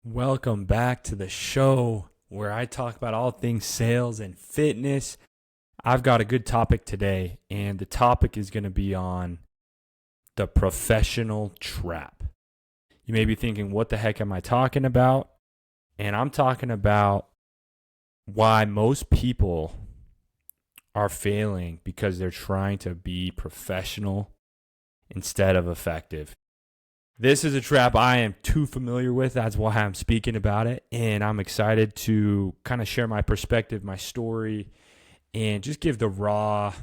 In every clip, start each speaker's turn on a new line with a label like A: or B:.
A: Welcome back to the show where I talk about all things sales and fitness. I've got a good topic today, and the topic is going to be on the professional trap. You may be thinking, what the heck am I talking about? And I'm talking about why most people are failing because they're trying to be professional instead of effective. This is a trap I am too familiar with. That's why I'm speaking about it. And I'm excited to kind of share my perspective, my story, and just give the raw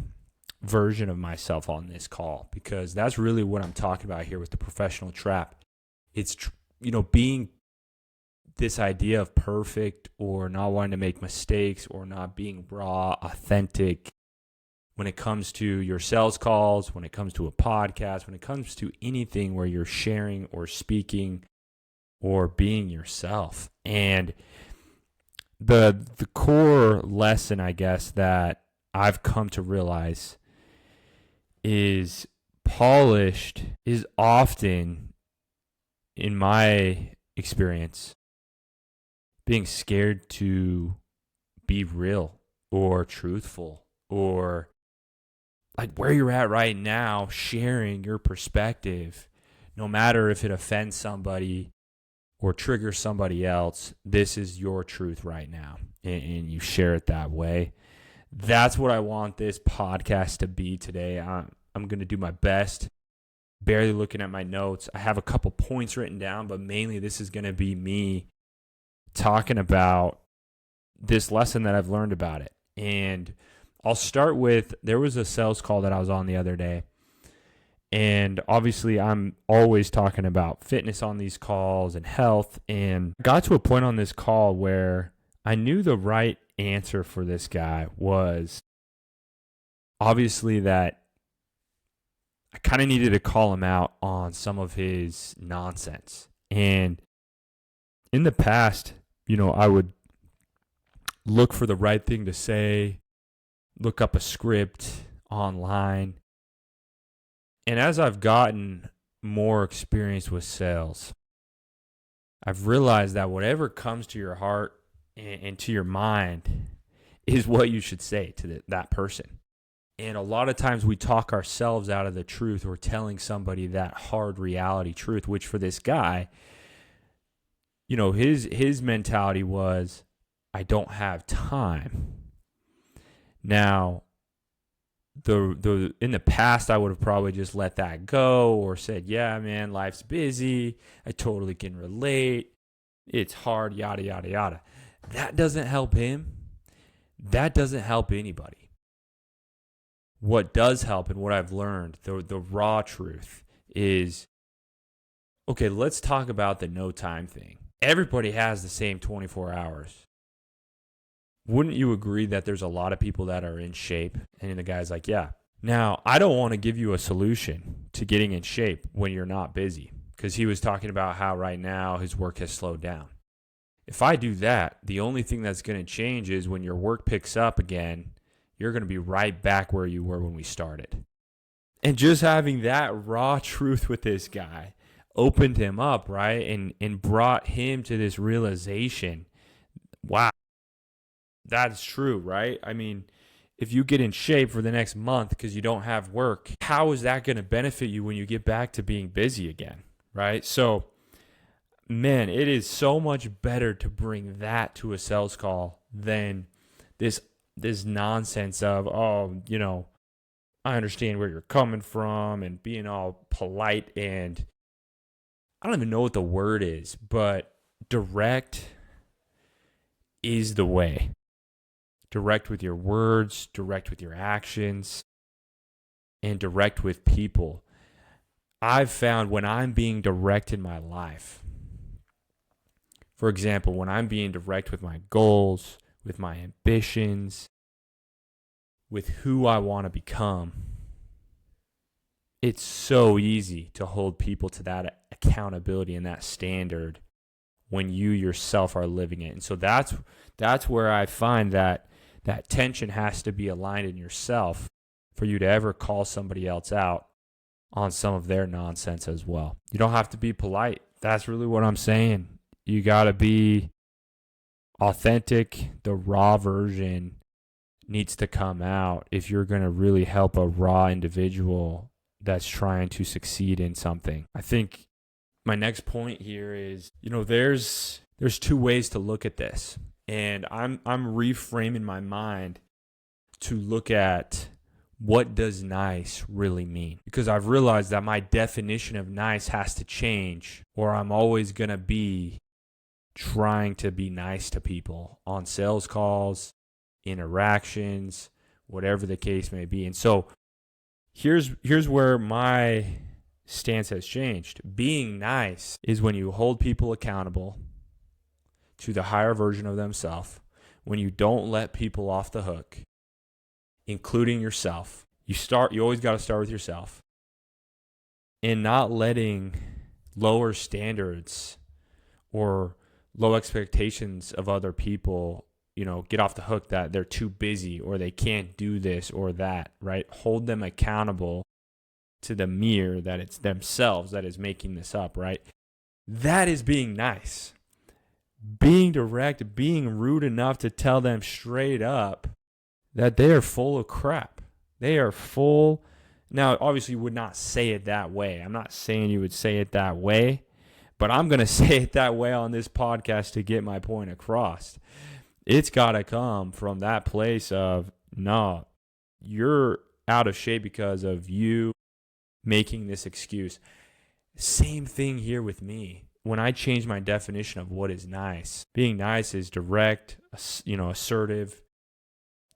A: version of myself on this call, because that's really what I'm talking about here with the professional trap. It's, being this idea of perfect or not wanting to make mistakes or not being raw, authentic, when it comes to your sales calls, when it comes to a podcast, when it comes to anything where you're sharing or speaking or being yourself. And the core lesson, I guess, that I've come to realize is polished is often, in my experience, being scared to be real or truthful, or like where you're at right now, sharing your perspective, no matter if it offends somebody or triggers somebody else. This is your truth right now, and you share it that way. That's what I want this podcast to be today. I'm going to do my best, barely looking at my notes. I have a couple points written down, but mainly this is going to be me talking about this lesson that I've learned about it. And I'll start with, there was a sales call that I was on the other day. And obviously I'm always talking about fitness on these calls and health. And got to a point on this call where I knew the right answer for this guy was obviously that I kind of needed to call him out on some of his nonsense. And in the past, I would look for the right thing to say, look up a script online. And as I've gotten more experience with sales, I've realized that whatever comes to your heart and to your mind is what you should say to that person. And a lot of times we talk ourselves out of the truth, or telling somebody that hard reality truth, which for this guy, his mentality was, I don't have time. Now, in the past, I would have probably just let that go or said, yeah, man, life's busy. I totally can relate. It's hard, yada, yada, yada. That doesn't help him. That doesn't help anybody. What does help, and what I've learned, the raw truth is, okay, let's talk about the no time thing. Everybody has the same 24 hours. Wouldn't you agree that there's a lot of people that are in shape? And the guy's like, yeah. Now, I don't want to give you a solution to getting in shape when you're not busy, because he was talking about how right now his work has slowed down. If I do that, the only thing that's going to change is when your work picks up again, you're going to be right back where you were when we started. And just having that raw truth with this guy opened him up, right? And brought him to this realization, wow, that's true, right? I mean, if you get in shape for the next month because you don't have work, how is that going to benefit you when you get back to being busy again, right? So, man, it is so much better to bring that to a sales call than this nonsense of, I understand where you're coming from, and being all polite, and I don't even know what the word is, but direct is the way. Direct with your words, direct with your actions, and direct with people. I've found when I'm being direct in my life, for example, when I'm being direct with my goals, with my ambitions, with who I want to become, it's so easy to hold people to that accountability and that standard when you yourself are living it. And so that's where I find that tension has to be aligned in yourself for you to ever call somebody else out on some of their nonsense as well. You don't have to be polite. That's really what I'm saying. You got to be authentic. The raw version needs to come out if you're going to really help a raw individual that's trying to succeed in something. I think my next point here is, there's two ways to look at this. And I'm reframing my mind to look at what does nice really mean? Because I've realized that my definition of nice has to change, or I'm always going to be trying to be nice to people on sales calls, interactions, whatever the case may be. And so here's where my stance has changed. Being nice is when you hold people accountable to the higher version of themselves, when you don't let people off the hook, including yourself. You always got to start with yourself, and not letting lower standards or low expectations of other people, get off the hook that they're too busy or they can't do this or that, right? Hold them accountable to the mirror that it's themselves that is making this up, right? That is being nice. Being direct, being rude enough to tell them straight up that they are full of crap. They are full. Now, obviously, you would not say it that way. I'm not saying you would say it that way, but I'm going to say it that way on this podcast to get my point across. It's got to come from that place of, no, you're out of shape because of you making this excuse. Same thing here with me. When I change my definition of what is nice, being nice is direct, assertive,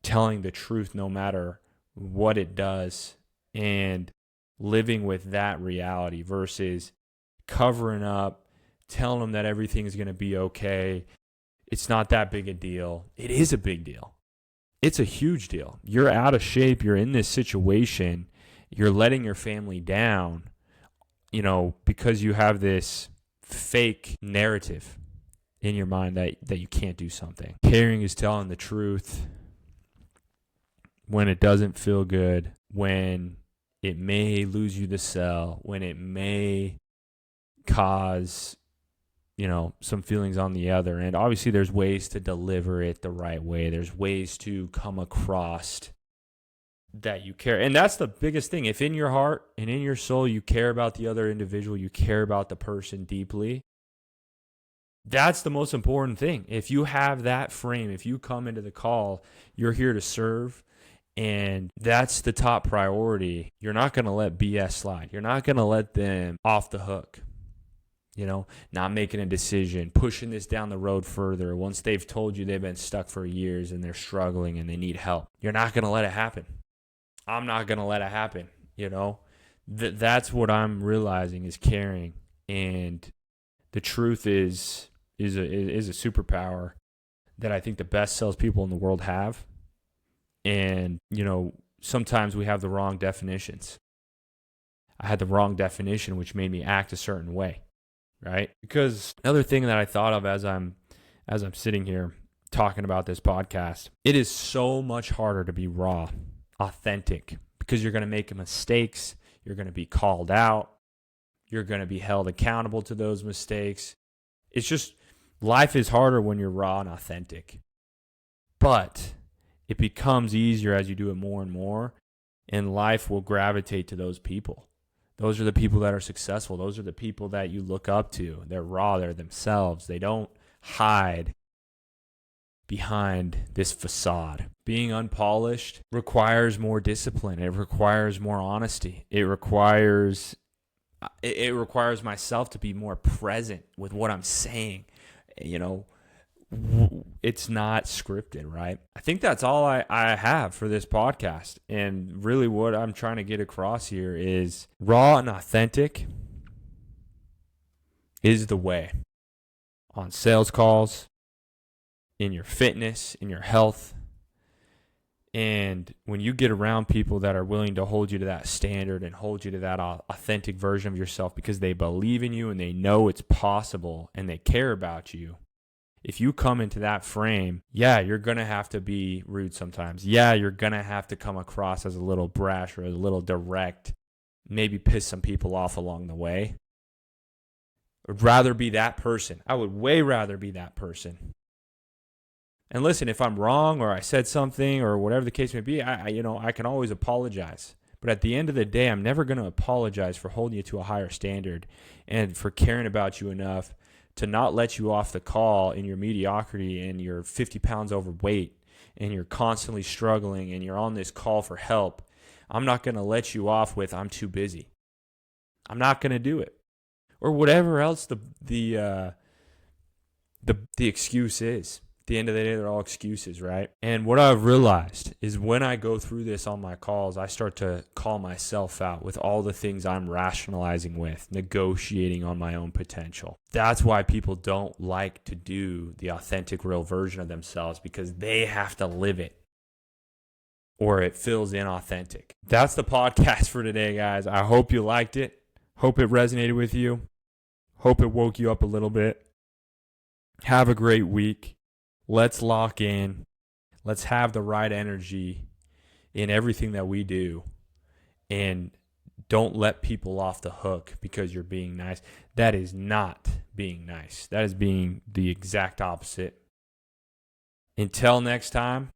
A: telling the truth no matter what it does, and living with that reality versus covering up, telling them that everything is going to be okay. It's not that big a deal. It is a big deal. It's a huge deal. You're out of shape. You're in this situation. You're letting your family down, because you have this fake narrative in your mind that you can't do something. Caring is telling the truth when it doesn't feel good, when it may lose you the sell, when it may cause, some feelings on the other end. Obviously, there's ways to deliver it the right way. There's ways to come across that you care. And that's the biggest thing. If in your heart and in your soul you care about the other individual, you care about the person deeply, that's the most important thing. If you have that frame, if you come into the call, you're here to serve, and that's the top priority, you're not going to let BS slide. You're not going to let them off the hook. Not making a decision, pushing this down the road further once they've told you they've been stuck for years and they're struggling and they need help. You're not going to let it happen. I'm not going to let it happen. That's what I'm realizing is caring. And the truth is a superpower that I think the best salespeople in the world have. And, sometimes we have the wrong definitions. I had the wrong definition, which made me act a certain way, right? Because another thing that I thought of as I'm sitting here talking about this podcast, it is so much harder to be raw, authentic, because you're going to make mistakes. You're going to be called out. You're going to be held accountable to those mistakes. It's just, life is harder when you're raw and authentic. But it becomes easier as you do it more and more, and life will gravitate to those people. Those are the people that are successful. Those are the people that you look up to. They're raw. They're themselves. They don't hide behind this facade. Being unpolished requires more discipline. It requires more honesty. It requires myself to be more present with what I'm saying. It's not scripted, right? I think that's all I have for this podcast. And really what I'm trying to get across here is raw and authentic is the way. On sales calls, in your fitness, in your health. And when you get around people that are willing to hold you to that standard and hold you to that authentic version of yourself because they believe in you and they know it's possible and they care about you, if you come into that frame, you're going to have to be rude sometimes. You're going to have to come across as a little brash or a little direct, maybe piss some people off along the way. I'd rather be that person. I would way rather be that person. And listen, if I'm wrong or I said something or whatever the case may be, I can always apologize. But at the end of the day, I'm never going to apologize for holding you to a higher standard and for caring about you enough to not let you off the call in your mediocrity and you're 50 pounds overweight and you're constantly struggling and you're on this call for help. I'm not going to let you off with I'm too busy. I'm not going to do it. Or whatever else the excuse is. At the end of the day, they're all excuses, right? And what I've realized is when I go through this on my calls, I start to call myself out with all the things I'm rationalizing with, negotiating on my own potential. That's why people don't like to do the authentic, real version of themselves, because they have to live it or it feels inauthentic. That's the podcast for today, guys. I hope you liked it. Hope it resonated with you. Hope it woke you up a little bit. Have a great week. Let's lock in. Let's have the right energy in everything that we do. And don't let people off the hook because you're being nice. That is not being nice. That is being the exact opposite. Until next time,